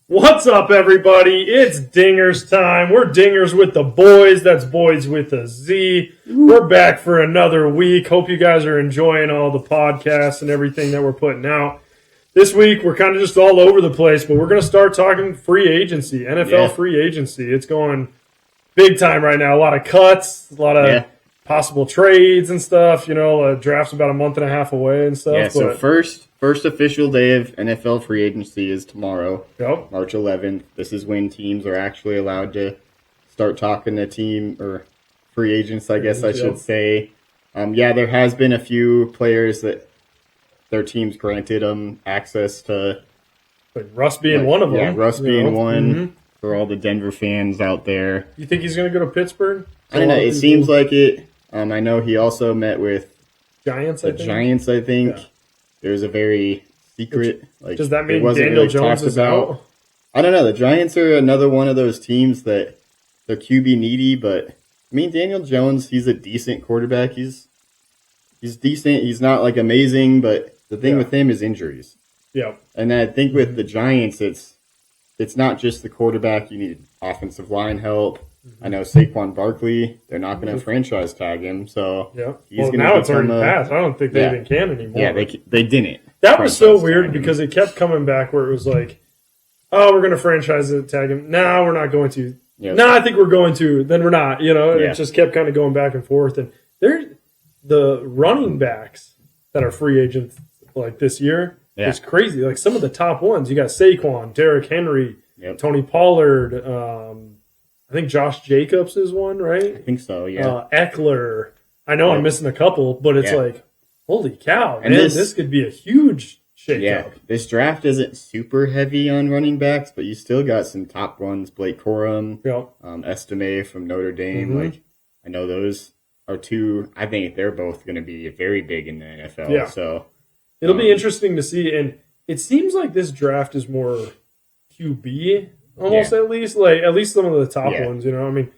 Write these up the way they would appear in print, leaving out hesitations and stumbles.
What's up, everybody? It's Dingers time. We're Dingers with the boys. That's boys with a Z. We're back for another week. Hope you guys are enjoying all the podcasts and everything that we're putting out. This week, we're kind of just all over the place, but we're going to start talking free agency, NFL free agency. It's going big time right now. A lot of cuts, a lot of possible trades and stuff. You know, draft's about a month and a half away and stuff. Yeah, so first official day of NFL free agency is tomorrow, March 11th. This is when teams are actually allowed to start talking to team or free agents, I guess I should say. There has been a few players that their teams granted them access to. Like Russ being one of them. Yeah, Russ being one for all the Denver fans out there. You think he's going to go to Pittsburgh? I don't know. It seems like it. I know he also met with Giants, I think. Yeah. There's a very secret. Does that mean Daniel Jones is out? I don't know. The Giants are another one of those teams that they're QB needy, but I mean Daniel Jones, he's a decent quarterback. He's decent. He's not like amazing, but the thing with him is injuries. Yeah. And I think with the Giants, it's not just the quarterback. You need offensive line help. I know Saquon Barkley, they're not going to franchise tag him, so he's going to now it's already passed. I don't think they even can anymore. Yeah, they didn't. That was so weird because it kept coming back where it was like, oh, we're going to franchise it, tag him. No, we're not going to. Yep. No, I think we're going to. Then we're not. You know, it just kept kind of going back and forth. And the running backs that are free agents like this year is crazy. Like some of the top ones, you got Saquon, Derrick Henry, Tony Pollard. I think Josh Jacobs is one, right? I think so, yeah. Eckler. I know I'm missing a couple, but it's like, holy cow, man, this could be a huge shakeup. Yeah, this draft isn't super heavy on running backs, but you still got some top ones. Blake Corum, Estime from Notre Dame. Like, I know those are two. I think they're both going to be very big in the NFL. Yeah. So it'll be interesting to see. And it seems like this draft is more QB almost at least some of the top ones, you know. I mean,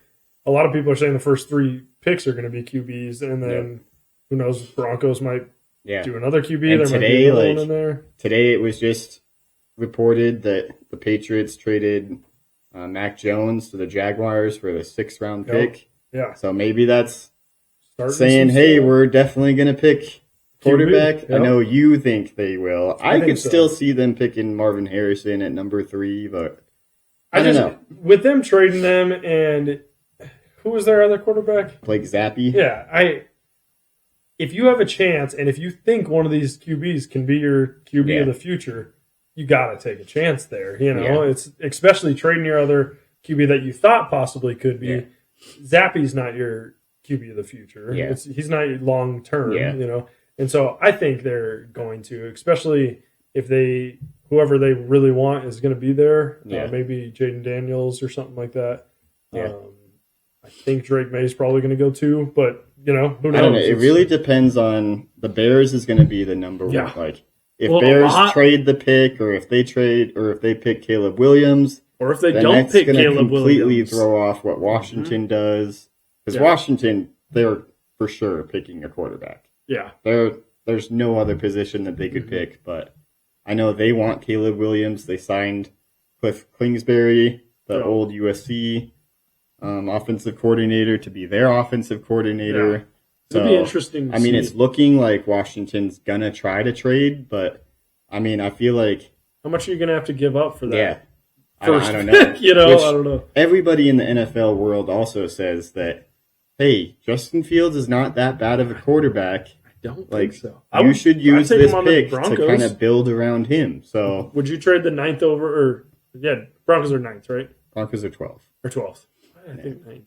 a lot of people are saying the first three picks are going to be QBs, and then who knows, Broncos might do another QB. And there today, might be one in there. Today it was just reported that the Patriots traded Mac Jones to the Jaguars for the 6th round pick. Yeah. So maybe that's saying, hey, we're definitely going to pick quarterback. I know you think they will. I could still see them picking Marvin Harrison at number 3, but I don't know. With them trading them, and who was their other quarterback? Blake Zappi. Yeah, if you have a chance, and if you think one of these QBs can be your QB of the future, you got to take a chance there. You know, it's especially trading your other QB that you thought possibly could be. Yeah. Zappi's not your QB of the future. Yeah. He's not long term. Yeah. You know, and so I think they're going to, especially if whoever they really want is going to be there. Maybe Jaden Daniels or something like that. Yeah. I think Drake May's probably going to go too, but you know, who knows? I don't know. It really depends on the Bears is going to be the number one. Like if Bears trade the pick, or if they pick Caleb Williams, or if they don't pick Caleb Williams, completely throw off what Washington does. Because Washington, they're for sure picking a quarterback. Yeah, there's no other position that they could pick, but I know they want Caleb Williams. They signed Cliff Kingsbury, the old USC offensive coordinator, to be their offensive coordinator. Yeah. So, it'll be interesting to see. It's looking like Washington's going to try to trade, but, I mean, I feel like... How much are you going to have to give up for that? Yeah. I don't know. You know, I don't know. Everybody in the NFL world also says that, hey, Justin Fields is not that bad of a quarterback. Don't think so. You should use this pick to kind of build around him. So, would you trade the 9th over? Broncos are 9th, right? Broncos are 12th. Or 12th. I think 9th.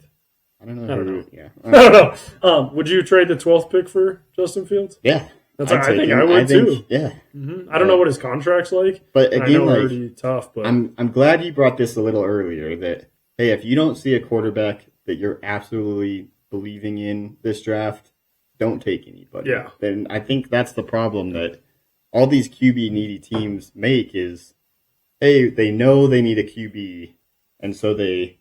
I don't know. I don't know. Would you trade the 12th pick for Justin Fields? Yeah. I think I would too. Yeah. I don't know what his contract's like. But again, already tough. But I'm glad you brought this a little earlier. That hey, if you don't see a quarterback that you're absolutely believing in this draft, don't take anybody. Yeah. Then I think that's the problem that all these QB needy teams make is, hey, they know they need a QB, and so they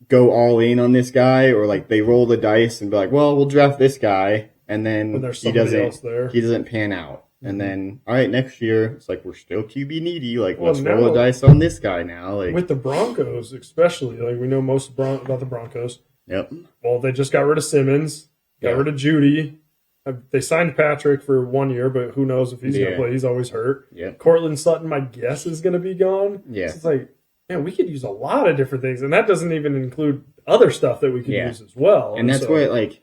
go all in on this guy, or like they roll the dice and be like, well, we'll draft this guy, and then he doesn't pan out. And then, all right, next year, it's like we're still QB needy. Like, let's roll the dice on this guy now. Like with the Broncos, especially, like we know most about the Broncos. Yep. Well, they just got rid of Simmons, got rid of Judy. They signed Patrick for 1 year, but who knows if he's going to play? He's always hurt. Yeah. Cortland Sutton, my guess, is going to be gone. Yeah. So it's like, man, we could use a lot of different things, and that doesn't even include other stuff that we could use as well. And that's why, like,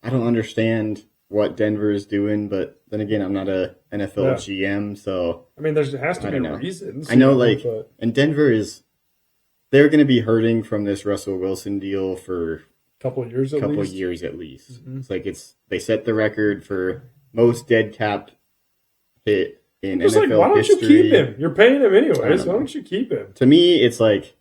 I don't understand what Denver is doing, but then again, I'm not a NFL GM, so I mean, there has to be reasons. I know, like, and Denver they're going to be hurting from this Russell Wilson deal for a couple of years at least. Mm-hmm. It's like they set the record for most dead cap hit in NFL history. Why don't you keep him? You're paying him anyways. Why don't you keep him? To me, it's like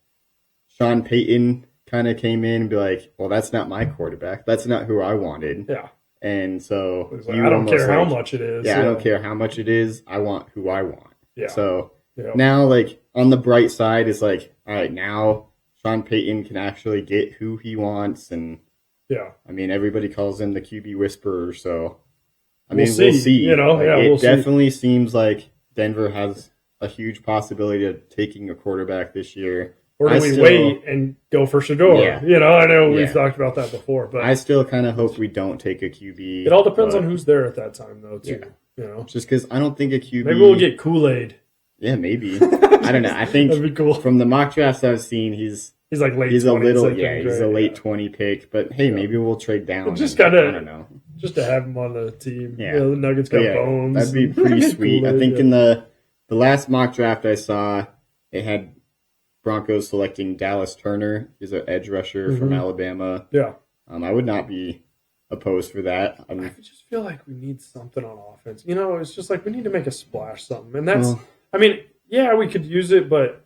Sean Payton kind of came in and be like, well, that's not my quarterback. That's not who I wanted. Yeah. And so like, I don't care how much it is. Yeah, I don't care how much it is. I want who I want. Yeah. So now, like, on the bright side, it's like, all right, now Sean Payton can actually get who he wants. And, I mean, everybody calls him the QB whisperer. So, I mean, we'll see. You know, it definitely seems like Denver has a huge possibility of taking a quarterback this year. Or do we wait and go for Shedeur? Yeah. You know, I know we've talked about that before, but I still kind of hope we don't take a QB. It all depends on who's there at that time, though, too. Yeah. You know, just because I don't think a QB. Maybe we'll get Kool-Aid. Yeah, maybe. I don't know. I think that'd be cool. From the mock drafts I've seen, he's like late. He's 20s, he's a late 20 pick. But hey, maybe we'll trade down. Just kind of, I don't know. Just to have him on the team. Yeah, the Nuggets got bones. That'd be pretty sweet. I think in the last mock draft I saw, it had Broncos selecting Dallas Turner. He's an edge rusher from Alabama. Yeah. I would not be opposed for that. I just feel like we need something on offense. You know, it's just like we need to make a splash something. And that's, I mean, yeah, we could use it, but,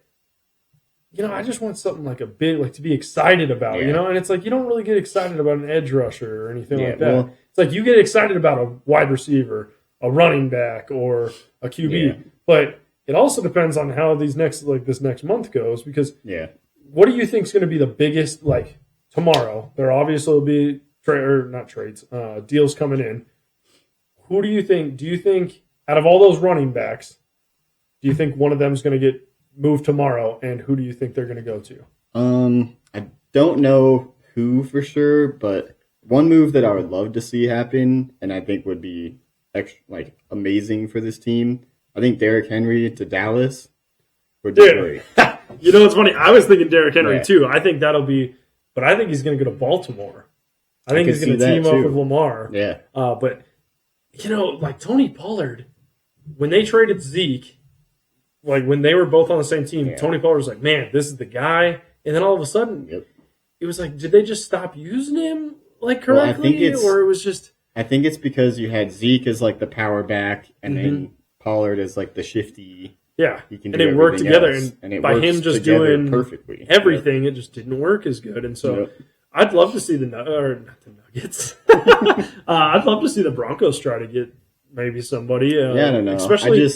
you know, I just want something like a big, like to be excited about, you know? And it's like you don't really get excited about an edge rusher or anything like that. Well, it's like you get excited about a wide receiver, a running back, or a QB. But it also depends on how this next month goes, because what do you think is going to be the biggest, like tomorrow? There obviously will be deals coming in. Who do you think? Do you think out of all those running backs, do you think one of them is going to get moved tomorrow? And who do you think they're going to go to? I don't know who for sure, but one move that I would love to see happen, and I think would be amazing for this team. I think Derrick Henry to Dallas would be great. You know, it's funny. I was thinking Derrick Henry too. I think that'll be, but I think he's going to go to Baltimore. I think he's going to team up with Lamar. Yeah. But, you know, like Tony Pollard, when they traded Zeke, like when they were both on the same team, Tony Pollard was like, man, this is the guy. And then all of a sudden, it was like, did they just stop using him like correctly? Or it was just. I think it's because you had Zeke as like the power back, and then Pollard as like the shifty. Yeah, he can and it worked together. And it by him just doing perfectly everything, it just didn't work as good. And so I'd love to see not the Nuggets. I'd love to see the Broncos try to get maybe somebody. I don't know. Especially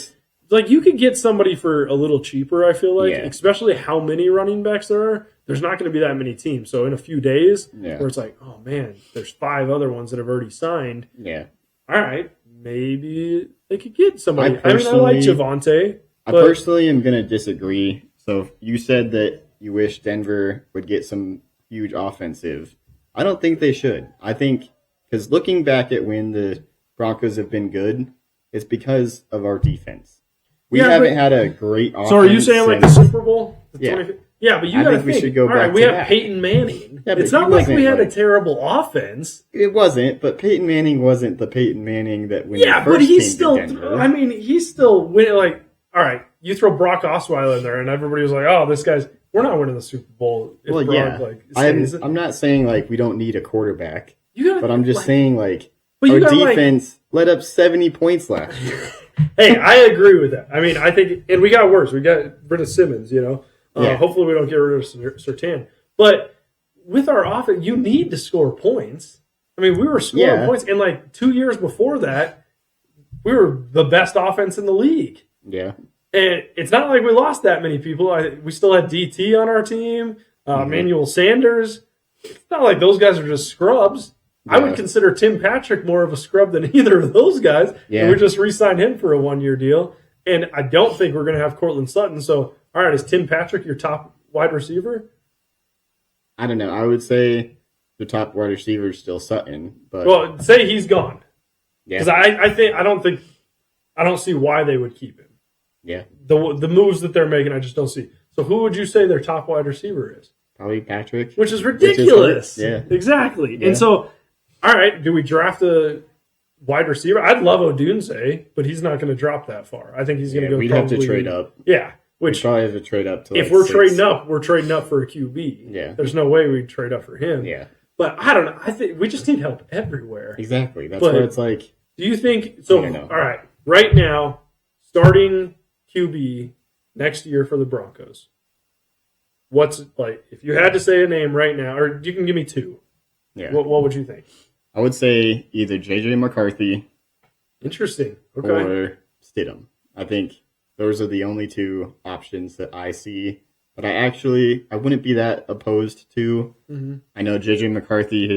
like you could get somebody for a little cheaper. I feel like, especially how many running backs there are. There's not going to be that many teams. So in a few days, where it's like, oh man, there's 5 other ones that have already signed. Yeah. All right, maybe they could get somebody. I like Javonte. I personally am going to disagree. So you said that you wish Denver would get some huge offensive. I don't think they should. I think, because looking back at when the Broncos have been good, it's because of our defense. We haven't had a great offense. So are you saying like the Super Bowl? Yeah, but you got to think. We should go back we have Peyton Manning. Yeah, it's not like we had a terrible offense. It wasn't, but Peyton Manning wasn't the Peyton Manning that when but he's still. I mean, he's still winning. Like, all right, you throw Brock Osweiler in there, and everybody was like, "Oh, this guy's." We're not winning the Super Bowl. I'm not saying like we don't need a quarterback, but I'm just saying like our defense let up 70 points last year. Hey, I agree with that. I mean, I think, and we got worse. We got rid of Simmons, you know. Hopefully we don't get rid of Surtain. But with our offense, you need to score points. I mean, we were scoring points. And like 2 years before that, we were the best offense in the league. Yeah. And it's not like we lost that many people. We still had DT on our team, Emmanuel Sanders. It's not like those guys are just scrubs. I would consider Tim Patrick more of a scrub than either of those guys. Yeah. And we just re-signed him for a 1-year deal. And I don't think we're going to have Courtland Sutton. So, all right, is Tim Patrick your top wide receiver? I don't know. I would say the top wide receiver is still Sutton. But well, say he's gone. Because I don't see why they would keep him. Yeah. The moves that they're making, I just don't see. So who would you say their top wide receiver is? Probably Patrick. Which is ridiculous. Yeah. Exactly. Yeah. And so, all right, do we draft a wide receiver? I'd love Odunze, but he's not going to drop that far. I think he's going to go we'd have to trade up. Yeah. We'd probably have to trade up to if we're 6. Trading up, we're trading up for a QB. Yeah. There's no way we'd trade up for him. Yeah. But I don't know. I think we just need help everywhere. Exactly. That's what it's like. Do you think so? All right. Right now, starting QB next year for the Broncos. What's like if you had to say a name right now, or you can give me 2. Yeah. What would you think? I would say either JJ McCarthy. Interesting. Okay. Or Stidham. I think those are the only 2 options that I see. But I wouldn't be that opposed to. Mm-hmm. I know JJ McCarthy,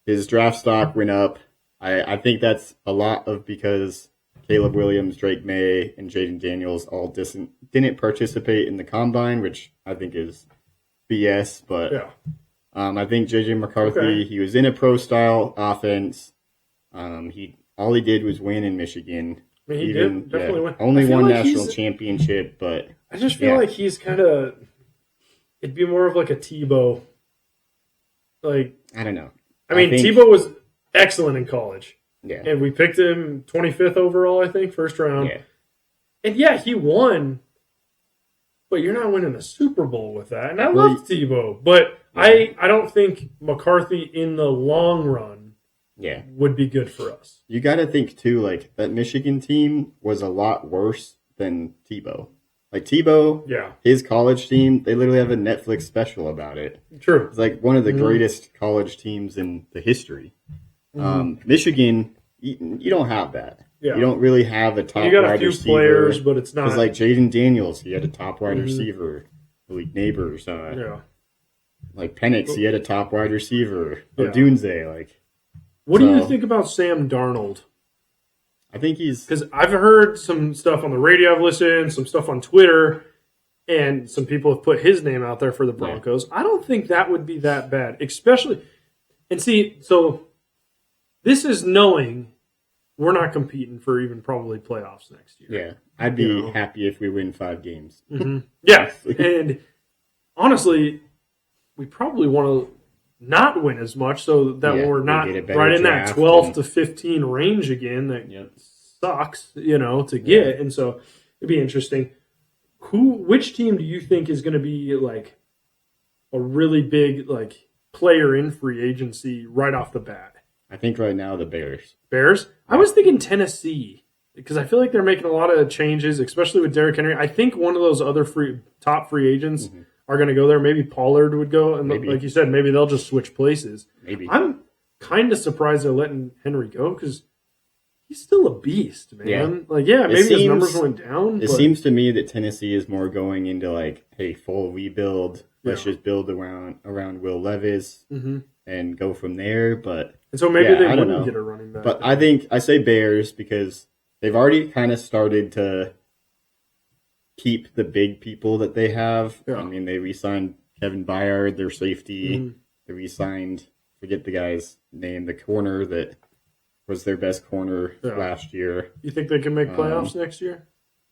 his draft stock went up. I think that's a lot of because Caleb Williams, Drake May, and Jaden Daniels all didn't participate in the combine, which I think is BS. But yeah. I think JJ McCarthy, he was in a pro-style offense. All he did was win in Michigan. I mean, he did definitely win. Only one national championship, but I just feel like he's kind of. It'd be more of like a Tebow. Like I don't know. I mean, Tebow was excellent in college. Yeah, and we picked him 25th overall, I think, first round. Yeah, and he won. But you're not winning a Super Bowl with that. And I love Tebow, but I don't think McCarthy in the long run. Yeah, would be good for us. You got to think too, like that Michigan team was a lot worse than Tebow. Like Tebow, his college team, they literally have a Netflix special about it. True, it's like one of the greatest college teams in the history. Michigan, you don't have that. Yeah. You don't really have a top wide receiver. You got a few players, but it's not. It's like Jaden Daniels, he had a top wide receiver. Malik Neighbors, like Penix, he had a top wide receiver. Odunze, like. What do you think about Sam Darnold? I think because I've heard some stuff on the radio. I've listened, some stuff on Twitter, and some people have put his name out there for the Broncos. I don't think that would be that bad, especially. And see, so this is knowing we're not competing for even probably playoffs next year. Yeah, I'd be happy if we win 5 games. Mm-hmm. Yeah, and honestly, we probably want to. Not win as much, so that we're not right in that 12 to 15 range again. That sucks, to get. And so it'd be interesting. Which team do you think is going to be like a really big player in free agency right off the bat? I think right now the Bears. Bears? I was thinking Tennessee because I feel like they're making a lot of changes, especially with Derrick Henry. I think one of those other top free agents. Mm-hmm. Are going to go there. Maybe Pollard would go. And like you said, maybe they'll just switch places. Maybe. I'm kind of surprised they're letting Henry go because he's still a beast, man. Yeah. Maybe his numbers went down. It seems to me that Tennessee is more going into hey, full rebuild. Let's just build around Will Levis and go from there. And so maybe they wouldn't get a running back. But I say Bears because they've already kind of started to keep the big people that they have. Yeah. I mean, they re-signed Kevin Byard, their safety. Mm-hmm. They re-signed, forget the guy's name, the corner that was their best corner last year. You think they can make playoffs next year?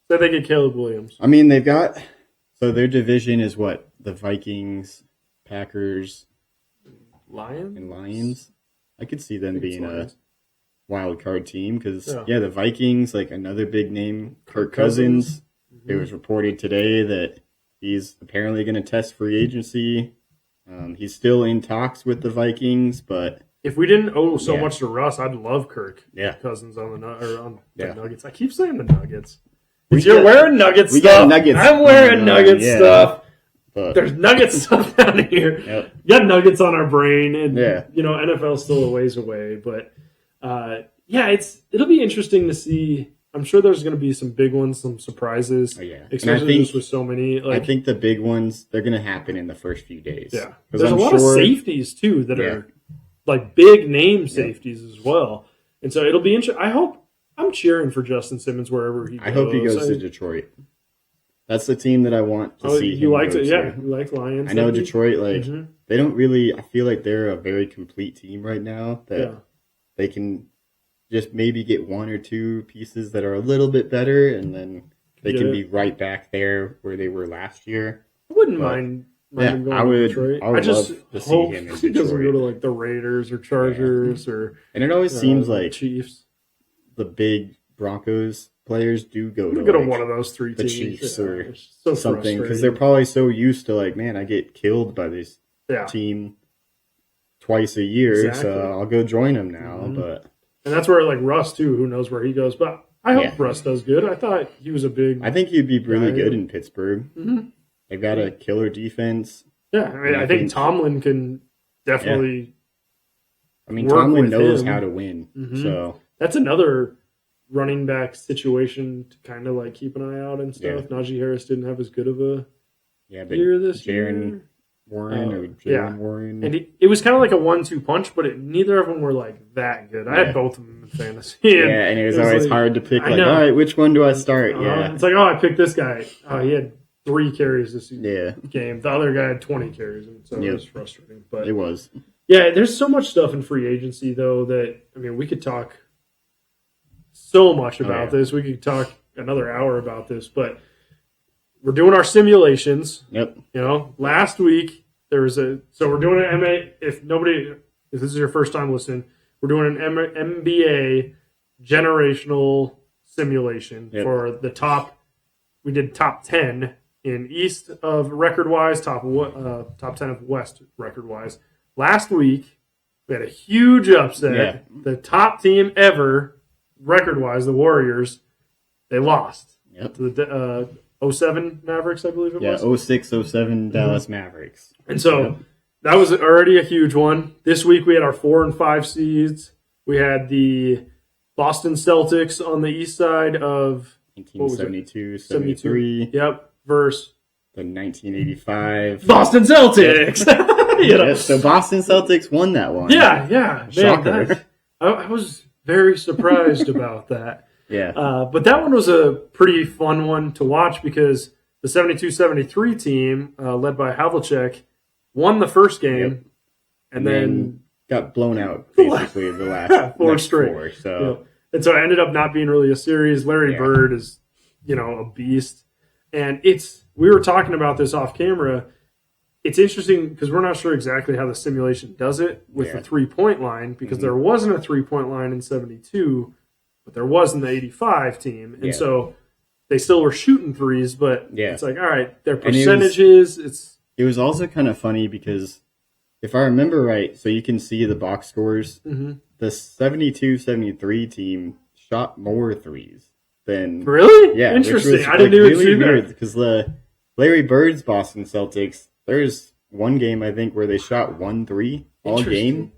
Say they get Caleb Williams. I mean, they've got, so their division is what? The Vikings, Packers, Lions. I could see them being a wild card team because, the Vikings, another big name, Kirk Cousins. It was reported today that he's apparently going to test free agency. He's still in talks with the Vikings, but if we didn't owe so much to Russ, I'd love Kirk Cousins on the Nuggets. I keep saying the Nuggets. You're wearing Nuggets stuff. Nuggets. I'm wearing Nuggets stuff. But there's Nuggets stuff down here. Yep. You got Nuggets on our brain, and NFL's still a ways away. But it'll be interesting to see. I'm sure there's going to be some big ones, some surprises. Oh, yeah. Especially just with so many. I think the big ones, they're going to happen in the first few days. Yeah. There's a lot of safeties, too, that are like big name safeties as well. And so it'll be interesting. I'm cheering for Justin Simmons wherever he goes. I hope he goes to Detroit. That's the team that I want to see. You liked it, yeah. You like Lions. I know Detroit, they don't really. I feel like they're a very complete team right now. That they can just maybe get one or two pieces that are a little bit better, and then they can be right back there where they were last year. I wouldn't mind him going to Detroit. I just love to see him in Detroit. He doesn't go to like the Raiders or Chargers or. And it always seems like Chiefs. The big Broncos players do go to one of those three teams, the Chiefs or something, because they're probably so used to like, man, I get killed by this team twice a year, so I'll go join them now. But and that's where like Russ too, who knows where he goes, but I hope Russ does good. I thought he was a big. I think he'd be really good in Pittsburgh. They've got a killer defense. Yeah, I mean, I think Tomlin can definitely. I mean, Tomlin knows how to win, so. That's another running back situation to kind of like keep an eye out and stuff. Najee Harris didn't have as good of a year this year. Jaren Warren. And it was kind of like a 1-2 punch, but neither of them were like that good. I had both of them in fantasy. And it was always like, hard to pick. Like, all right, which one do I start? It's like, I picked this guy. He had 3 carries this game. The other guy had 20 carries, and so it was frustrating. But it was. Yeah, there's so much stuff in free agency though that we could talk so much about this. We could talk another hour about this, but we're doing our simulations. Yep. Last week there was so we're doing an MA. If this is your first time listening, we're doing an NBA generational simulation for the top. We did top 10 in East of record wise, top 10 of West record wise. Last week we had a huge upset. Yeah. The top team ever. Record-wise, the Warriors, they lost to the 07 Mavericks, I believe it was. Yeah, 06-07 Dallas Mavericks. And so that was already a huge one. This week we had our 4 and 5 seeds. We had the Boston Celtics on the east side of 1972-73. Yep, versus the 1985 Boston Celtics. So Boston Celtics won that one. Yeah. Shocker. I was very surprised about that. Yeah. But that one was a pretty fun one to watch because the 72-73 team, led by Havlicek, won the first game and then got blown out basically the last 4 straight. And so it ended up not being really a series. Larry Bird is, a beast. And we were talking about this off camera. It's interesting because we're not sure exactly how the simulation does it with the 3-point line because there wasn't a 3-point line in 72, but there was in the 85 team. And so they still were shooting threes, but it's like, all right, their percentages. It was also kind of funny because if I remember right, so you can see the box scores, the 72-73 team shot more threes than... Really? Yeah. Interesting. I didn't even see that. Because the Larry Bird's Boston Celtics... There's one game, I think, where they shot 1 3 all game,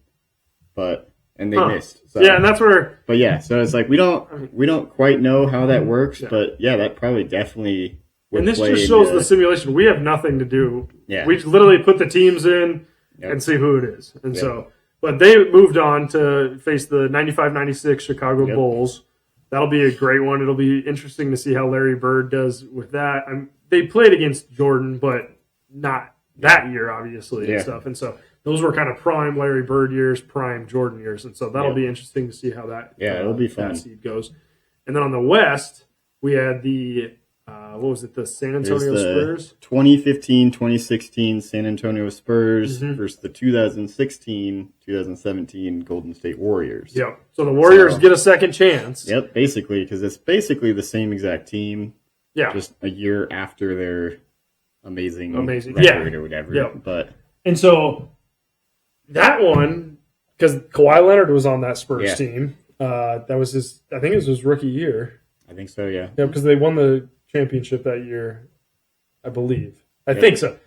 and they missed. So, and that's where. But so it's like we don't quite know how that works, but that probably definitely. And this just shows the simulation. We have nothing to do. Yeah, we literally put the teams in and see who it is, and so. But they moved on to face the 95-96 Chicago Bulls. That'll be a great one. It'll be interesting to see how Larry Bird does with that. They played against Jordan, but not that year, obviously, and stuff. And so those were kind of prime Larry Bird years, prime Jordan years. And so that'll be interesting to see how that it'll be fun. That seed goes. And then on the West, we had the the San Antonio Spurs? 2015-2016 San Antonio Spurs versus the 2016-2017 Golden State Warriors. Yep. So the Warriors get a second chance. Yep, basically, because it's basically the same exact team. Yeah. Just a year after their amazing record or whatever. Yep. And so that one, because Kawhi Leonard was on that Spurs team, that was I think it was his rookie year. I think so, yeah. Yeah, because they won the championship that year, I believe. I think so.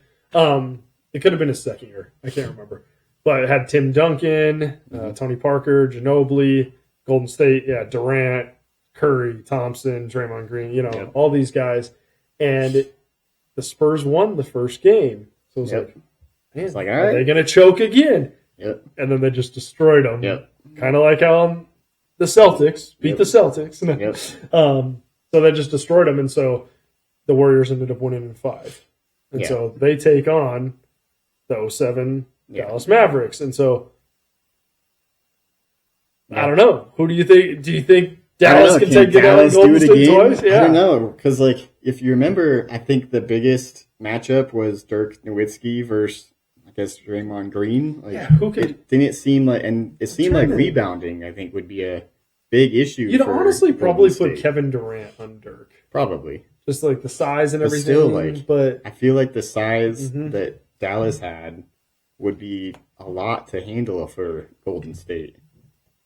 It could have been his second year. I can't remember. But it had Tim Duncan, Tony Parker, Ginobili, Golden State, Durant, Curry, Thompson, Draymond Green, all these guys. And the Spurs won the first game. So it was like, man, all right. Are they going to choke again? Yep. And then they just destroyed them. Yep. Kind of like how the Celtics beat the Celtics. Yep. So they just destroyed them, and so the Warriors ended up winning in 5. And so they take on the 07 Dallas Mavericks. And so I don't know. Who do you think? Do you think Dallas can take Dallas Golden State twice? Yeah. I don't know. Because, like, if you remember, I think the biggest matchup was Dirk Nowitzki versus, I guess, Draymond Green. Like, who could? Didn't it seem like, and it seemed like rebounding, I think, would be a big issue. You'd honestly probably put Kevin Durant on Dirk. Probably. Just like the size and everything. Still, like, but I feel like the size that Dallas had would be a lot to handle for Golden State.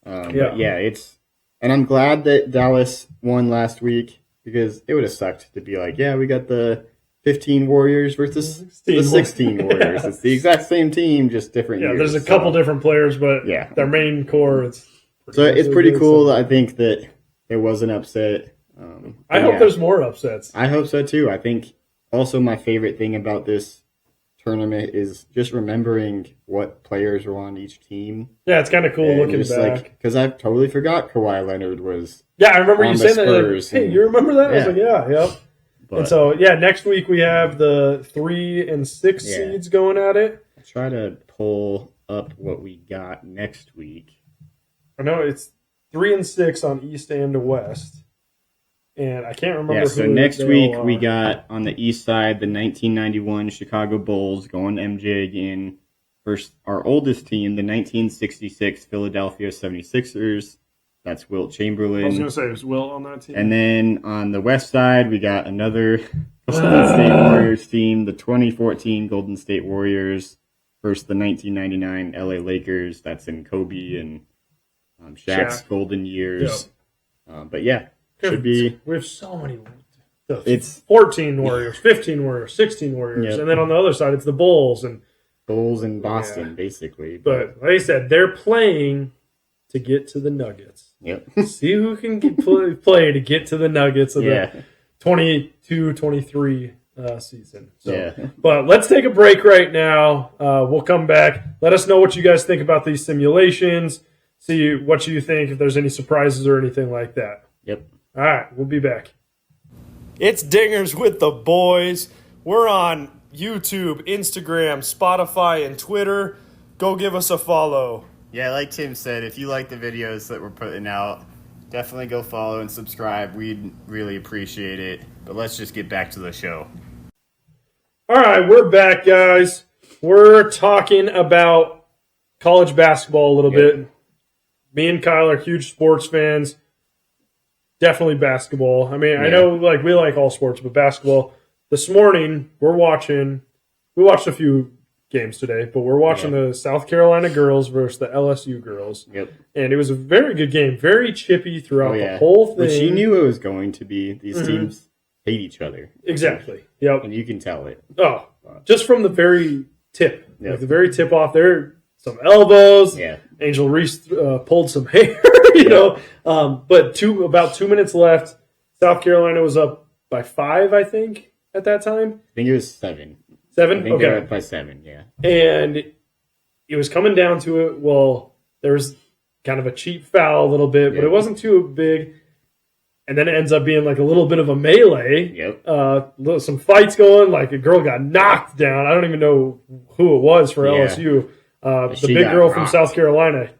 But it's, and I'm glad that Dallas won last week because it would have sucked to be like, we got the 15 Warriors versus the 16 Warriors. It's the exact same team, just different years. There's a couple different players, but their main core, it's pretty cool. I think that there was an upset. I hope there's more upsets. I hope so too. I think also my favorite thing about this tournament is just remembering what players were on each team. Yeah, it's kind of cool looking back. Because I totally forgot Kawhi Leonard was. Yeah, I remember you saying that. Like, hey, you remember that? I was like, yep. And so, next week we have the 3 and 6 seeds going at it. I'll try to pull up what we got next week. I know it's 3 and 6 on East and West. And I can't remember. So next week we got on the East side the 1991 Chicago Bulls going to MJ again. First, our oldest team, the 1966 Philadelphia 76ers. That's Wilt Chamberlain. I was going to say, it was Wilt on that team. And then on the West side, we got another Golden State Warriors team, the 2014 Golden State Warriors versus the 1999 LA Lakers. That's in Kobe and Shaq's golden years. Yep. Should be. We have so many. It's 14 Warriors, 15 Warriors, 16 Warriors, and then on the other side it's the Bulls and Boston, basically. But like I said, they're playing to get to the Nuggets. Yep. See who can play to get to the Nuggets of the 22-23 season. But let's take a break right now. We'll come back. Let us know what you guys think about these simulations. See what you think, if there's any surprises or anything like that. Yep. All right, we'll be back. It's Dingers with the boys. We're on YouTube, Instagram, Spotify, and Twitter. Go give us a follow. Yeah, like Tim said, if you like the videos that we're putting out, definitely go follow and subscribe. We'd really appreciate it. But let's just get back to the show. All right, we're back, guys. We're talking about college basketball a little bit. Me and Kyle are huge sports fans. Definitely basketball. I mean, I know we like all sports, but basketball. This morning, we watched a few games today, but we're watching the South Carolina girls versus the LSU girls. Yep. And it was a very good game, very chippy throughout the whole thing. But you knew it was going to be. These teams hate each other. Exactly. Yep. And you can tell it. Oh, just from the very tip. Like the very tip off there, some elbows. Yeah. Angel Reese pulled some hair, you know. But about 2 minutes left. South Carolina was up by 5, I think, at that time. I think it was 7. 7? I think they were up by 7, yeah. And it was coming down to it. Well, there was kind of a cheap foul a little bit, but it wasn't too big. And then it ends up being like a little bit of a melee. Yep. Some fights going. Like a girl got knocked down. I don't even know who it was for LSU. The big girl from South Carolina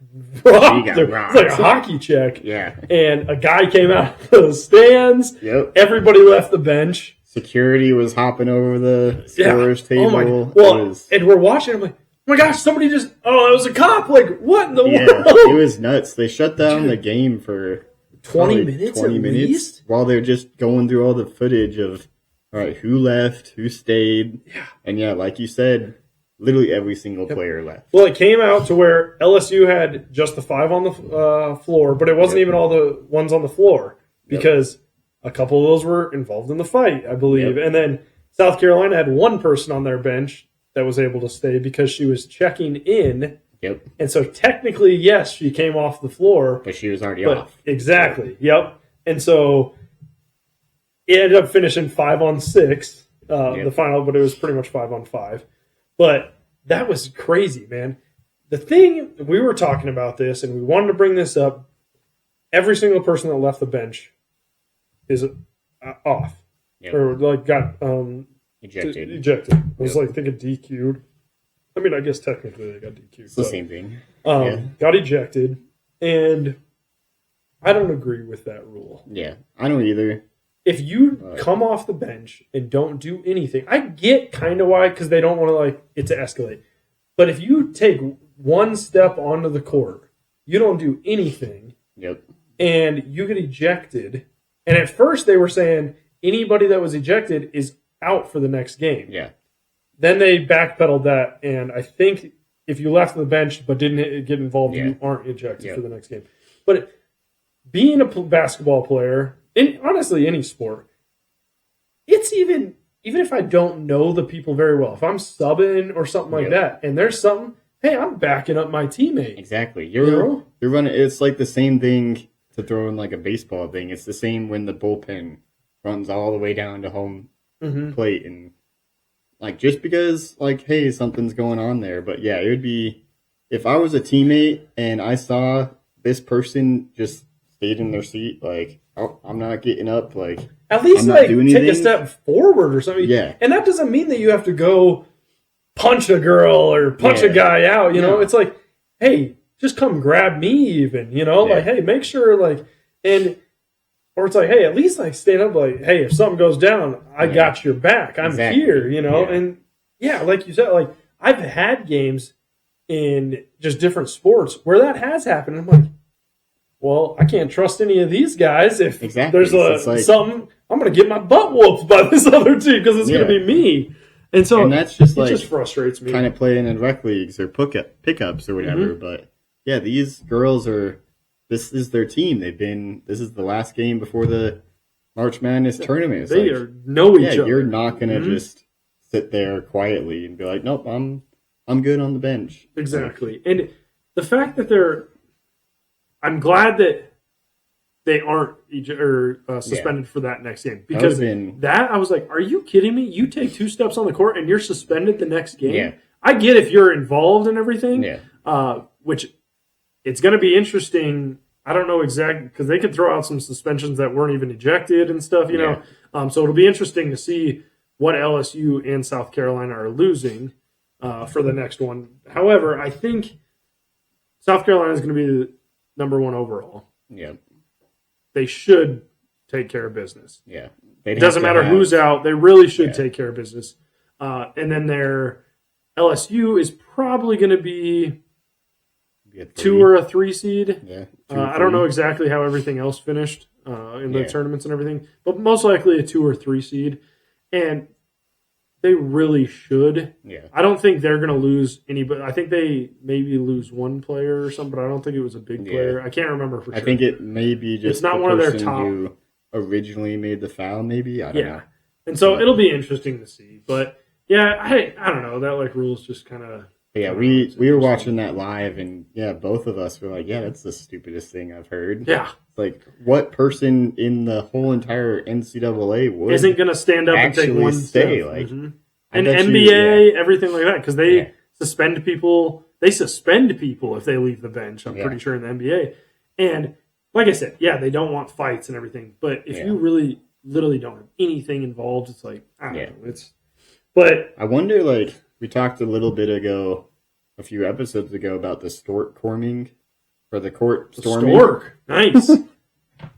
rocked her. It's like a hockey check. Yeah. And a guy came out of the stands. Yep. Everybody left the bench. Security was hopping over the scorer's table. Oh my. And we're watching. I'm like, oh my gosh, somebody just. Oh, it was a cop. Like, what in the world? It was nuts. They shut down the game for 20 minutes. 20 minutes least? While they're just going through all the footage of, all right, who left, who stayed. Yeah. And like you said, literally every single player left. Well, it came out to where LSU had just the 5 on the floor, but it wasn't even all the ones on the floor because a couple of those were involved in the fight, I believe. And then South Carolina had one person on their bench that was able to stay because she was checking in. Yep. And so technically, yes, she came off the floor. But she was already off. Exactly. Yep. And so it ended up finishing 5-on-6, the final, but it was pretty much 5-on-5. But that was crazy, man. the thing, we were talking about this, and we wanted to bring this up. Every single person that left the bench is off. Yep. Or like got ejected. I was like thinking DQ'd. I mean, I guess technically they got DQ'd. It's the same thing. Got ejected, and I don't agree with that rule. Yeah, I don't either. If you come off the bench and don't do anything, I get kind of why, because they don't want it to escalate. But if you take one step onto the court, you don't do anything. Yep. And you get ejected. And at first they were saying anybody that was ejected is out for the next game. Yeah. Then they backpedaled that, and I think if you left the bench but didn't get involved, you aren't ejected for the next game. But being a basketball player, and honestly any sport, it's even if I don't know the people very well, if I'm subbing or something like that, and there's something, hey, I'm backing up my teammate. Exactly. You're running. It's like the same thing to throw in like a baseball thing. It's the same when the bullpen runs all the way down to home plate, and like just because like, hey, something's going on there. But yeah, it would be if I was a teammate and I saw this person just stayed in their seat, like, oh, I'm not getting up, like at least like take a step forward or something. Yeah. And that doesn't mean that you have to go punch a girl or punch a guy out, you know? It's like, hey, just come grab me even, you know? Like, hey, make sure like or it's like, hey, at least like stand up like, hey, if something goes down, I got your back. I'm here, you know? And like you said, like I've had games in just different sports where that has happened. I'm like, well, I can't trust any of these guys if there's something. I'm going to get my butt whooped by this other team because it's going to be me. And so that's just it just frustrates me. Kind of playing in rec leagues or pickups or whatever. But yeah, these girls this is their team. This is the last game before the March Madness tournament. It's they know each other. You're not going to just sit there quietly and be like, nope, I'm good on the bench. Exactly. And the fact that I'm glad that they aren't suspended for that next game. Because I was like, are you kidding me? You take 2 steps on the court and you're suspended the next game? Yeah. I get if you're involved in everything, which it's going to be interesting. I don't know exactly, because they could throw out some suspensions that weren't even ejected and stuff, you know. So it'll be interesting to see what LSU and South Carolina are losing for the next one. However, I think South Carolina is going to be the number 1 overall. Yeah. They should take care of business. Yeah. It doesn't matter who's out. They really should take care of business. And then their LSU is probably going to be 2 or a 3 seed. Yeah. I don't know exactly how everything else finished in the tournaments and everything, but most likely a 2 or 3 seed. And they really should. Yeah. I don't think they're going to lose anybody. I think they maybe lose 1 player or something, but I don't think it was a big player. I can't remember for sure. I think it may be just it's not one of their top who originally made the foul, maybe. I don't know. And so it'll be interesting to see. But yeah, I don't know. That like rules just kind of. Yeah, we were watching that live, and both of us were like, yeah, that's the stupidest thing I've heard. Yeah. Like, what person in the whole entire NCAA isn't going to stand up and take one stay? Step. Like, and NBA, everything like that, because they suspend people. They suspend people if they leave the bench. I'm pretty sure in the NBA. And like I said, they don't want fights and everything. But if you really, literally don't have anything involved, it's like I don't know. But I wonder, like we talked a little bit ago, a few episodes ago, about the stork corming. Or the court storming. Stork, nice. The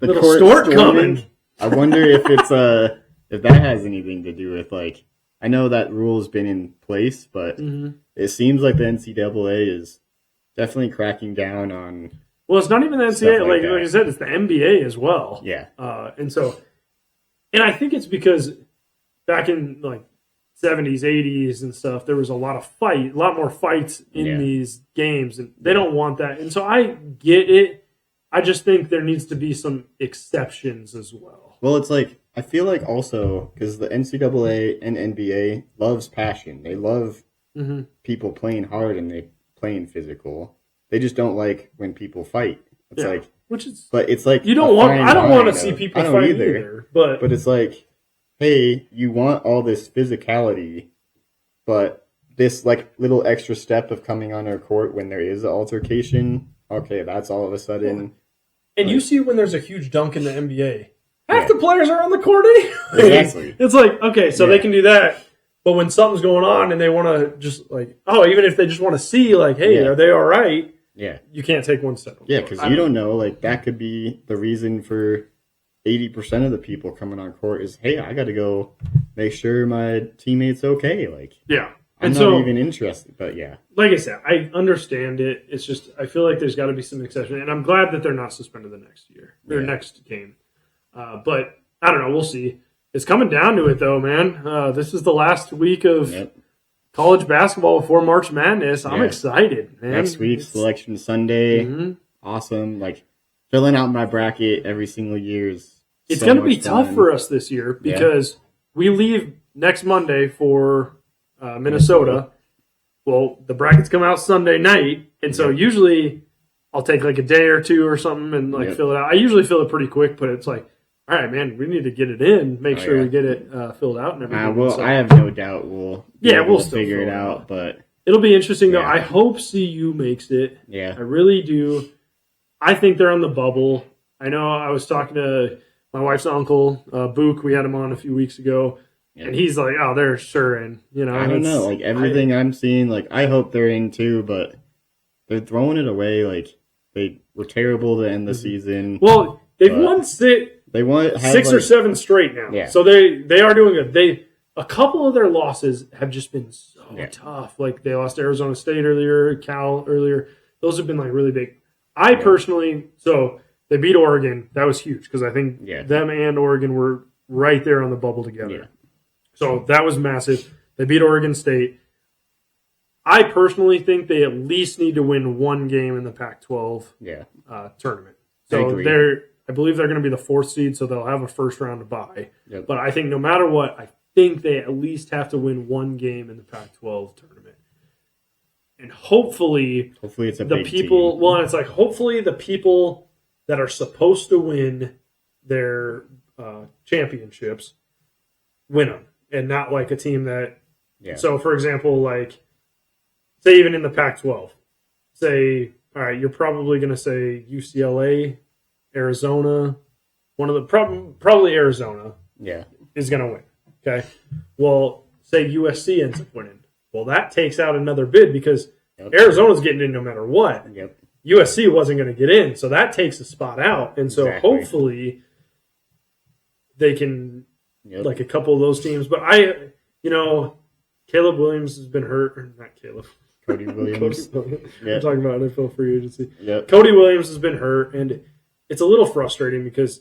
little court stork storming. coming. I wonder if it's if that has anything to do with like. I know that rule's been in place, but it seems like the NCAA is definitely cracking down on. Well, it's not even the NCAA. Like I said, it's the NBA as well. Yeah. And I think it's because back in like 70s, 80s and stuff, there was a lot more fights in these games, and they don't want that. And so I get it. I just think there needs to be some exceptions as well. Well, it's like, I feel like also, because the NCAA and NBA loves passion. They love people playing hard and they playing physical. They just don't like when people fight. It's like, but it's like you don't want. I don't want to see people fight either. But it's like, hey, you want all this physicality, but this like little extra step of coming on our court when there is an altercation. Okay, that's all of a sudden. And you see when there's a huge dunk in the NBA, half the players are on the court anyway. Exactly. It's like, okay, so they can do that. But when something's going on and they want to just like, even if they just want to see like, hey, are they all right? Yeah. You can't take one step. Yeah, because you don't know. Like, that could be the reason for 80% of the people coming on court is, hey, I got to go make sure my teammate's okay. Like, I'm not even interested, but like I said, I understand it. It's just I feel like there's got to be some exception, and I'm glad that they're not suspended the next year or next game. But I don't know. We'll see. It's coming down to it, though, man. This is the last week of college basketball before March Madness. I'm excited, man. Next week, Selection Sunday. Awesome. Like, filling out my bracket every single year is it's going to be tough for us this year because we leave next Monday for Minnesota. Well, the brackets come out Sunday night, and so usually I'll take like a day or two or something and like fill it out. I usually fill it pretty quick, but it's like, all right, man, we need to get it in, make sure we get it filled out and everything. Well, I have no doubt we'll still figure it out, but it'll be interesting though. I hope CU makes it. Yeah, I really do. I think they're on the bubble. I know I was talking to my wife's uncle, Book. We had him on a few weeks ago. And he's like, oh, they're sure in. You know, I don't know. Like, everything I'm seeing, like, I hope they're in too, but they're throwing it away. Like, they were terrible to end the season. Well, they've won six or seven straight now. Yeah. So they are doing good. A couple of their losses have just been so tough. Like, they lost Arizona State earlier, Cal earlier. Those have been, like, really big. I personally, so they beat Oregon. That was huge because I think them and Oregon were right there on the bubble together. Yeah. So that was massive. They beat Oregon State. I personally think they at least need to win one game in the Pac-12 tournament. So I believe they're going to be the 4th seed, so they'll have a first round to bye. Yep. But I think no matter what, I think they at least have to win one game in the Pac-12 tournament. And hopefully it's a the big people. Team. Well, it's like hopefully the people that are supposed to win their championships win them. And not like a team that so for example, like say even in the Pac-12, say, all right, you're probably gonna say UCLA, Arizona, one of the probably Arizona is gonna win. Okay. Well, say USC ends up winning. Well, that takes out another bid because Arizona's getting in no matter what. Yep. USC wasn't gonna get in, so that takes a spot out. And so hopefully they can like a couple of those teams. But Caleb Williams has been hurt. Or not Caleb. Cody Williams. I'm talking about NFL free agency. Yep. Cody Williams has been hurt, and it's a little frustrating because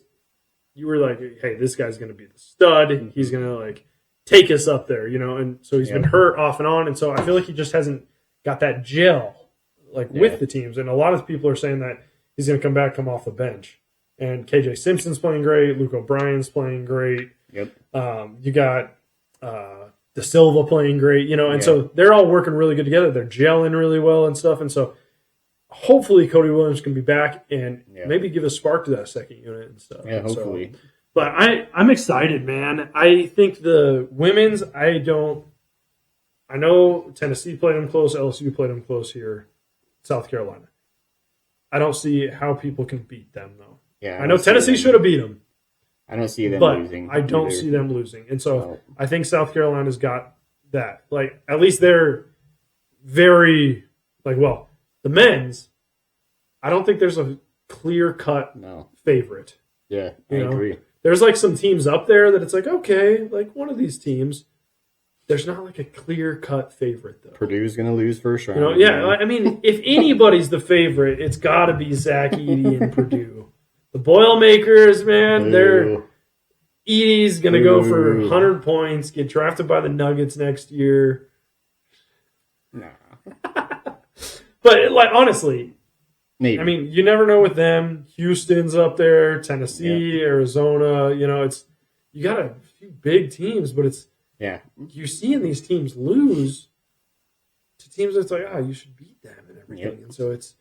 you were like, hey, this guy's going to be the stud. Mm-hmm. He's going to like take us up there, and so he's been hurt off and on. And so I feel like he just hasn't got that gel with the teams. And a lot of people are saying that he's going to come off the bench. And KJ Simpson's playing great. Luke O'Brien's playing great. Yep. You got De Silva playing great, and so they're all working really good together. They're gelling really well and stuff. And so hopefully Cody Williams can be back and maybe give a spark to that second unit and stuff. Yeah, hopefully. So, but I'm excited, man. I think the women's, I know Tennessee played them close. LSU played them close here. South Carolina. I don't see how people can beat them, though. Yeah, I know Tennessee should have beat them. I don't see them losing. I don't see them losing. And so I think South Carolina's got that. Like, at least they're very, the men's, I don't think there's a clear-cut favorite. Yeah, I agree. There's, some teams up there that it's okay, one of these teams. There's not, a clear-cut favorite, though. Purdue's going to lose first round. I mean, if anybody's the favorite, it's got to be Zach Edey and Purdue. The Boilermakers, man, Edey's going to go for 100 points, get drafted by the Nuggets next year. Nah. But, honestly, maybe. I mean, you never know with them. Houston's up there, Tennessee, Arizona. You got a few big teams, but it's you're seeing these teams lose to teams that's you should beat them and everything. Yep. And so it's,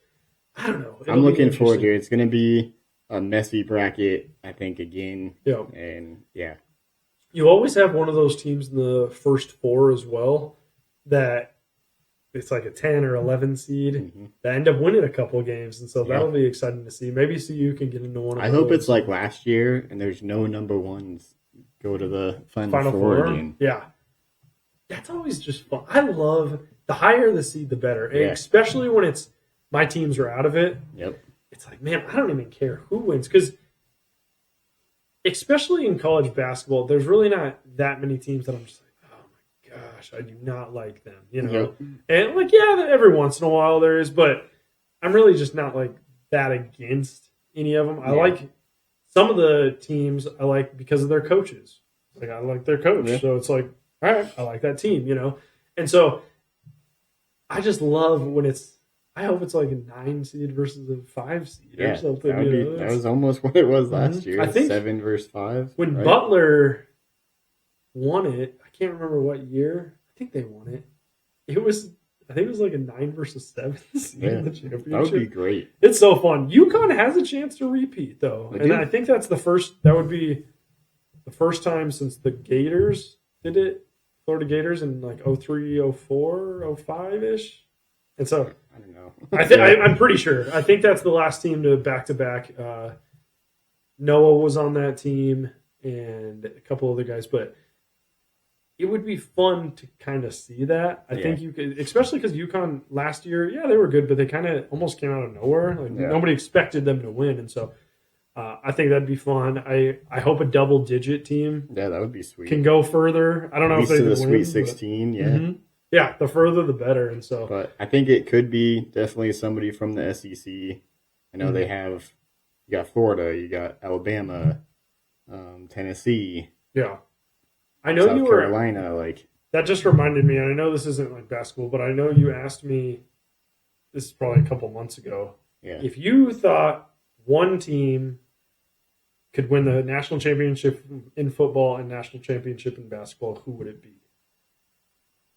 I don't know. I'm looking forward to it. It's going to be a messy bracket, I think, again. Yeah. And, you always have one of those teams in the first four as well that it's like a 10 or 11 seed that end up winning a couple of games. And so that'll be exciting to see. Maybe CU can get into one of those. I hope it's like last year and there's no number ones go to the Final Four again. Yeah. That's always just fun. I love the higher the seed, the better. And especially when it's my teams are out of it. Yep. It's like, man, I don't even care who wins. Because especially in college basketball, there's really not that many teams that I'm just like, oh my gosh, I do not like them. You know? Yep. And like, yeah, every once in a while there is, but I'm really just not like that against any of them. I like some of the teams I like because of their coaches. Like I like their coach. Yeah. So it's like, all right, I like that team, you know? And so I just love when it's, I hope it's like a 9 seed versus a 5 seed or something. That was almost what it was last year. I think 7 versus 5. When Butler won it, I can't remember what year. I think they won it. I think it was like a 9 versus 7 seed in the championship. That would be great. It's so fun. UConn has a chance to repeat though. I think that's that would be the first time since the Gators did it. Florida Gators in like 03, 04, 05-ish. And so I don't know. I'm pretty sure. I think that's the last team to back-to-back. Noah was on that team and a couple other guys, but it would be fun to kind of see that. I think you could, especially because UConn last year, they were good, but they kind of almost came out of nowhere. Like nobody expected them to win, and so I think that'd be fun. I hope a double-digit team. Yeah, that would be sweet. Can go further. I don't know if they can win. To the Sweet 16, Mm-hmm. Yeah, the further the better, and so. But I think it could be definitely somebody from the SEC. I know they have. You got Florida, you got Alabama, Tennessee. Yeah, I know South Carolina. Like that just reminded me, and I know this isn't like basketball, but I know you asked me. This is probably a couple months ago. Yeah. If you thought one team could win the national championship in football and national championship in basketball, who would it be?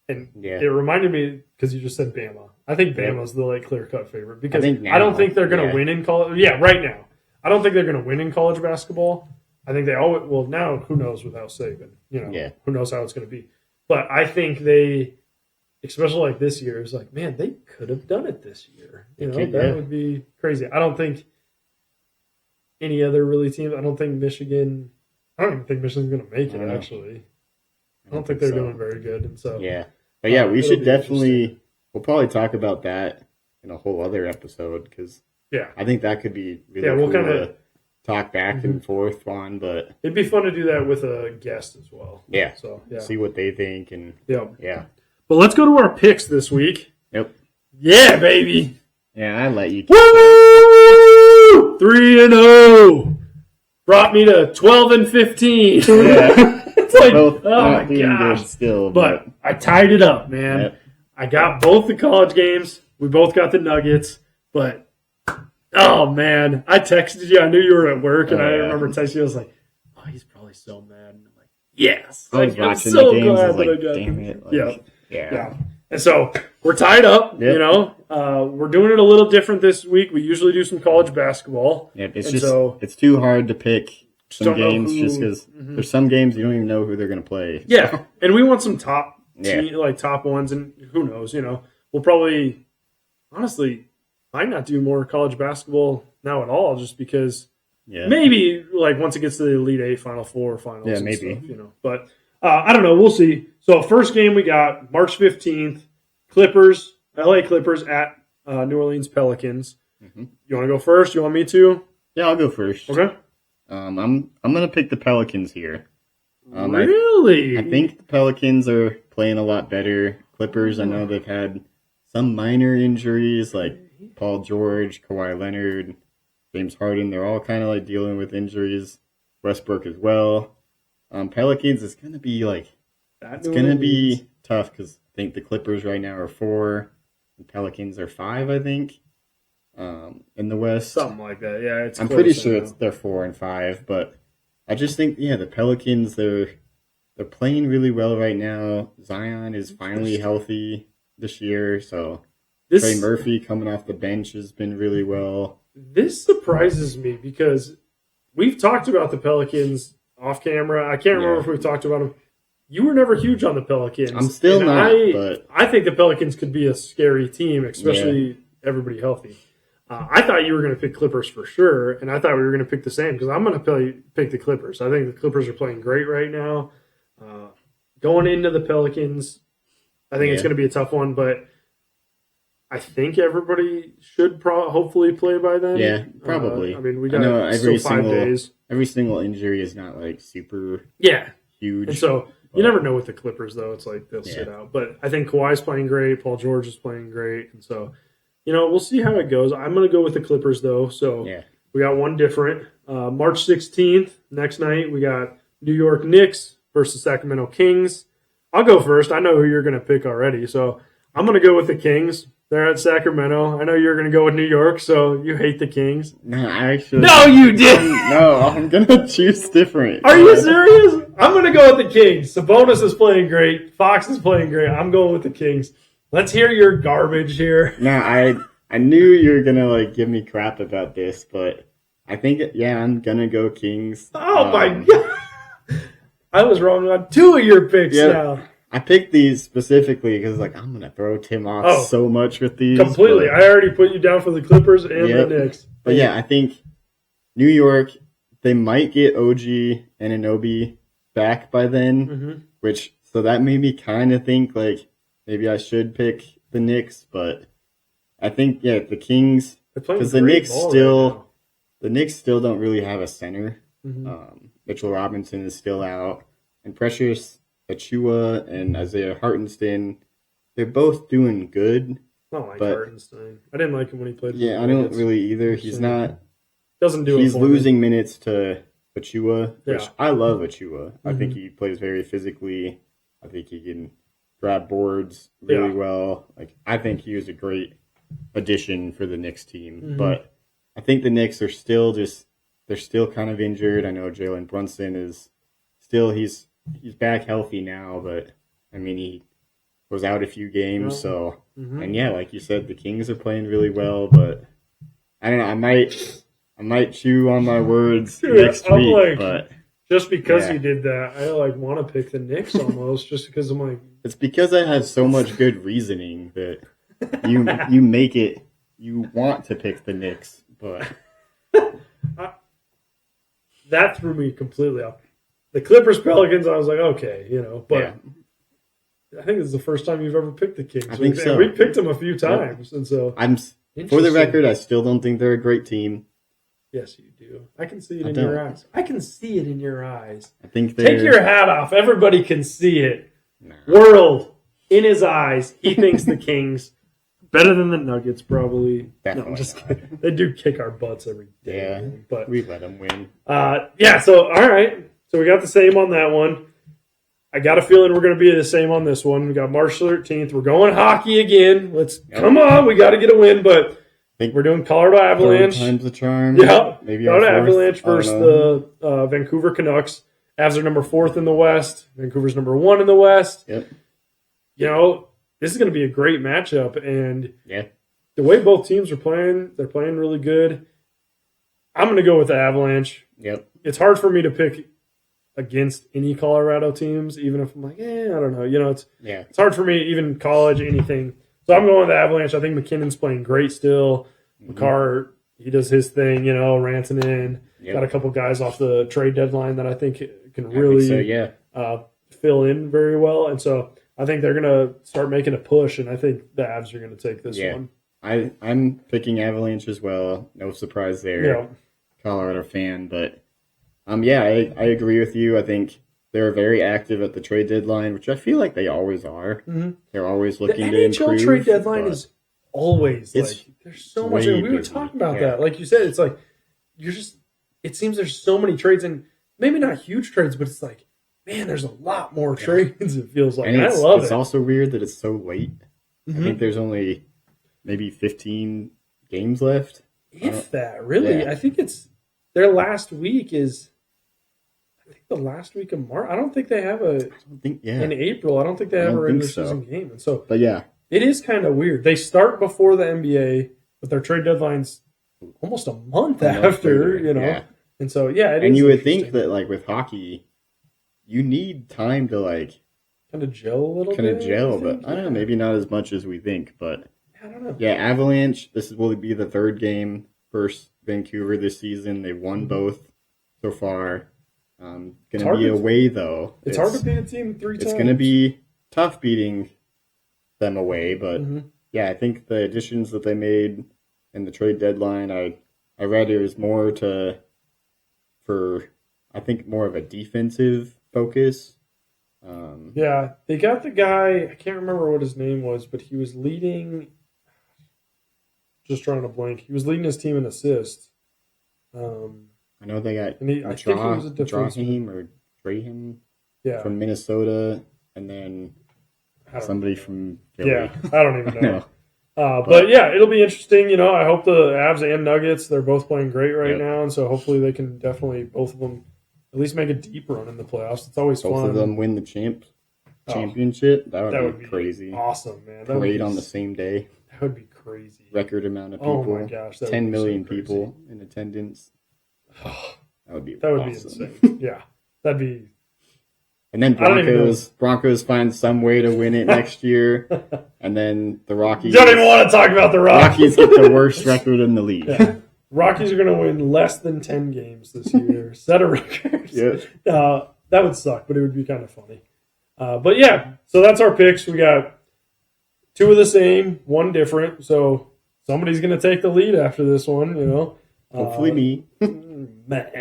And it reminded me because you just said Bama. I think Bama's the like clear-cut favorite because I don't think they're going to win in college. Yeah, right now. I don't think they're going to win in college basketball. I think they always well now. Who knows without Saban? You know, who knows how it's going to be? But I think they, especially like this year, is like, man, they could have done it this year. You know, that would be crazy. I don't think any other really teams. I don't think Michigan. I don't even think Michigan's going to make it. Actually, I don't think they're doing very good. And so but we should definitely. We'll probably talk about that in a whole other episode because I think that could be really cool. We'll kind of talk back and forth on, but it'd be fun to do that with a guest as well. Yeah. So see what they think and yeah. But let's go to our picks this week. Yep. Yeah, baby. Yeah, I let you. Woo! 3-0 brought me to 12-15. Yeah. It's like, oh my gosh. Still, but I tied it up, man. Yep. I got both the college games. We both got the Nuggets, but oh man, I texted you. I knew you were at work, and I remember texting you. I was like, "Oh, he's probably so mad." And I'm like, "Yes, I was watching the games. I was like, damn it!" Like, yeah. And so we're tied up. Yep. You know, we're doing it a little different this week. We usually do some college basketball. Yeah, it's too hard to pick some games just because there's some games you don't even know who they're going to play. Yeah, and we want some top ones, and who knows? You know, we'll probably honestly might not do more college basketball now at all, just because maybe like once it gets to the Elite Eight, Final Four, finals, maybe stuff, you know. But I don't know. We'll see. So first game we got March 15th, LA Clippers at New Orleans Pelicans. Mm-hmm. You want to go first? You want me to? Yeah, I'll go first. Okay. I'm gonna pick the Pelicans here. Really? I think the Pelicans are playing a lot better. Clippers, I know they've had some minor injuries like Paul George, Kawhi Leonard, James Harden. They're all kind of like dealing with injuries. Westbrook as well. Pelicans is gonna be be tough because I think the Clippers right now are 4, and Pelicans are 5. I think. In the West, something like that. Yeah, I'm pretty sure they're 4 and 5, but I just think the Pelicans they're playing really well right now. Zion is finally healthy this year, so Trey Murphy coming off the bench has been really well. This surprises me because we've talked about the Pelicans off camera. I can't remember if we've talked about them. you were never huge on the Pelicans. I'm still not, but I think the Pelicans could be a scary team, especially everybody healthy. I thought you were going to pick Clippers for sure, and I thought we were going to pick the same because I'm going to pick the Clippers. I think the Clippers are playing great right now. Going into the Pelicans, I think it's going to be a tough one, but I think everybody should hopefully play by then. Yeah, probably. I mean, we got still 5 days. Every single injury is not like super huge. And so you never know with the Clippers, though. It's like they'll sit out. But I think Kawhi's playing great. Paul George is playing great. And so, we'll see how it goes. I'm going to go with the Clippers, though. So we got one different. March 16th, next night, we got New York Knicks versus Sacramento Kings. I'll go first. I know who you're going to pick already. So I'm going to go with the Kings. They're at Sacramento. I know you're going to go with New York, so you hate the Kings. No, I actually... No, you didn't! No, I'm going to choose different. Are you serious? I'm going to go with the Kings. Sabonis is playing great. Fox is playing great. I'm going with the Kings. Let's hear your garbage here. No, I knew you were going to give me crap about this, but I think, I'm going to go Kings. Oh, my God. I was wrong on 2 of your picks now. I picked these specifically because I'm going to throw Tim off so much with these. Completely. I already put you down for the Clippers and the Knicks. But I think New York, they might get OG and Anunoby back by then, so that made me kind of think maybe I should pick the Knicks, but I think, the Kings, because the Knicks still don't really have a center. Mitchell Robinson is still out, and Precious Achiuwa and Isaiah Hartenstein, they're both doing good. I don't like Hartenstein. I didn't like him when he played. Yeah, I don't really either. He's not. Doesn't do. He's losing minutes to Achiuwa, which I love Achiuwa. I think he plays very physically. I think he can grab boards really well. I think he was a great addition for the Knicks team. But I think the Knicks are still they're still kind of injured. I know Jalen Brunson is still he's back healthy now, but I mean he was out a few games, so and like you said, the Kings are playing really well, but I don't know, I might chew on my words next week, but just because you did that, I want to pick the Knicks almost, just because I'm like it's because I have so much good reasoning that you make it you want to pick the Knicks, but that threw me completely off. The Clippers Pelicans, I was like, okay, but I think this is the first time you've ever picked the Kings. I think so. We picked them a few times, and so for the record, I still don't think they're a great team. Yes, you do. I can see it in your eyes. I can see it in your eyes. I think take your hat off. Everybody can see it. Nah. World in his eyes, he thinks the Kings better than the Nuggets, probably. Definitely. No, I'm just kidding. They do kick our butts every day. Yeah, but we let them win. So all right. So we got the same on that one. I got a feeling we're going to be the same on this one. We got March 13th. We're going hockey again. Come on. We got to get a win, but we're doing Colorado Avalanche. Third time's the charm. Yeah. Colorado Avalanche versus the Vancouver Canucks. Avs are number 4th in the West. Vancouver's number 1 in the West. Yep. This is going to be a great matchup. And the way both teams are playing, they're playing really good. I'm going to go with the Avalanche. Yep. It's hard for me to pick against any Colorado teams, even if I'm like, I don't know. It's hard for me, even college, anything. So I'm going with the Avalanche. I think McKinnon's playing great still. McCarr, he does his thing, Rantanen. Got a couple guys off the trade deadline that I think can really fill in very well. And so I think they're going to start making a push, and I think the Avs are going to take this one. I'm picking Avalanche as well. No surprise there. Yeah. Colorado fan, but I agree with you. I think they're very active at the trade deadline, which I feel like they always are. Mm-hmm. They're always looking to improve. The NHL trade deadline is always there's so much. We were talking about that. Like you said, it's like it seems there's so many trades, and maybe not huge trades, but it's like, man, there's a lot more trades, it feels like. And I love it. It's also weird that it's so late. Mm-hmm. I think there's only maybe 15 games left. If that, really. Yeah. I think it's their last week is the last week of March. I don't think they have in April. I don't think they have a regular season game. And so, but it is kind of weird. They start before the NBA, but their trade deadline's almost a month after, Yeah. And so, it is. And you would think that, with hockey, you need time to like kind of gel a little bit. Kind of gel, but I don't know, maybe not as much as we think. But I don't know. Yeah, Avalanche. Will be the third game versus Vancouver this season. They won both so far. Going to be away though. It's hard to beat a team 3 times. It's going to be tough beating them away, but yeah, I think the additions that they made in the trade deadline, I read it was more I think more of a defensive focus. Yeah, they got the guy, I can't remember what his name was, but he was leading, just trying to blank, he was leading his team in assists. I know they got Draheim or Draheim from Minnesota, and then somebody from Philly. Yeah, I don't even know. But yeah, it'll be interesting. You know, I hope the Avs and Nuggets, they're both playing great right now, and so hopefully they can definitely, both of them, at least make a deep run in the playoffs. It's always fun. Both of them win the championship. That would be crazy. Awesome, man. Parade on the same day. That would be crazy. Record amount of people. Oh my gosh, 10 million people in attendance. That would be insane. Yeah, that'd be. And then Broncos find some way to win it next year, and then the Rockies. Don't even want to talk about the Rockies. Rockies get the worst record in the league. Yeah. Rockies are going to win less than 10 games this year. Set a record. Yeah. That would suck, but it would be kind of funny. But yeah, so that's our picks. We got 2 of the same, 1 different. So somebody's going to take the lead after this one, you know. Hopefully me. But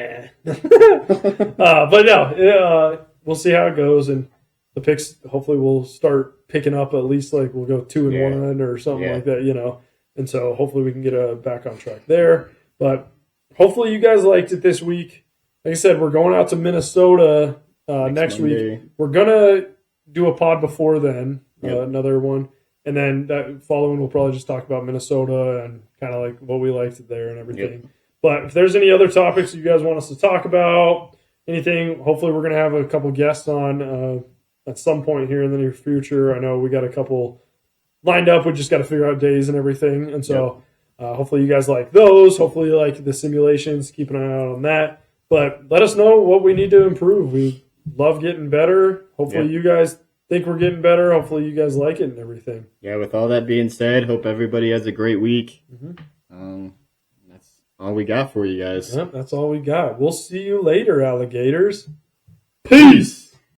no, we'll see how it goes. And the picks, hopefully we'll start picking up at least like we'll go 2-1 or something like that, you know. And so hopefully we can get back on track there. But hopefully you guys liked it this week. Like I said, we're going out to Minnesota next week. We're going to do a pod before then, another one. And then that following, we'll probably just talk about Minnesota and kind of like what we liked there and everything. Yep. But if there's any other topics you guys want us to talk about, anything, hopefully we're going to have a couple guests on at some point here in the near future. I know we got a couple lined up. We just got to figure out days and everything. And so hopefully you guys like those. Hopefully you like the simulations. Keep an eye out on that. But let us know what we need to improve. We love getting better. Hopefully you guys think we're getting better. Hopefully you guys like it and everything. Yeah, with all that being said, hope everybody has a great week. That's all we got for you guys. Yep, that's all we got. We'll see you later, alligators. Peace!